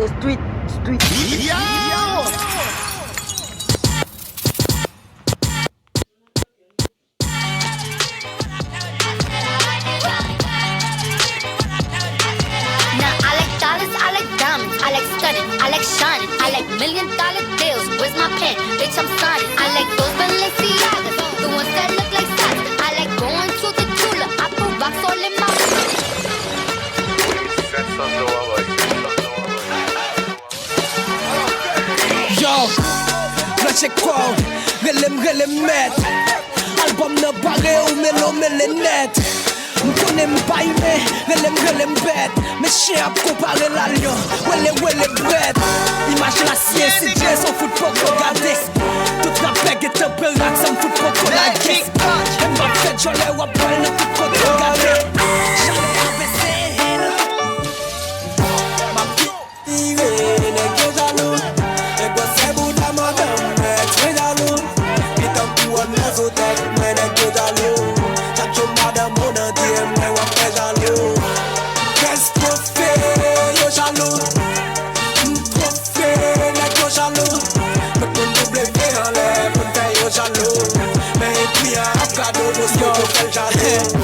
Street. Yo! Now I like dollars, I like diamonds, I like stunning, I like shining, I like $1,000,000 deals. Where's my pen? Bitch, I'm signing. I like those Balenciagas, the ones that look like socks. I like going to the Tula. I put rocks all in my. Yo, Rache Crow, relem met. Album na pare ou melo net. M'kone m'bayme, relem bet. Mes chien ap kompare la lion, wele bret. Image la sien, si dje son fout poko gade. Tout la peg et temperat, sa m'fout poko la gis. M'a fet jole wapal na tout kote gade. Jale abese hen. Ma pire, nek yo jalou. Nek go sebou da madam, nek se jalou. Pitam pi wan mozotek, men nek yo jalou. Chacho madam ona die, men wape jalou. Qu'est-ce qu'on fait, yo jalou? Qu'on fait, nek yo jalou. Me kon double V en l'air, kon fait yo jalou. Men et puis un cadeau, nous yo fait jalou.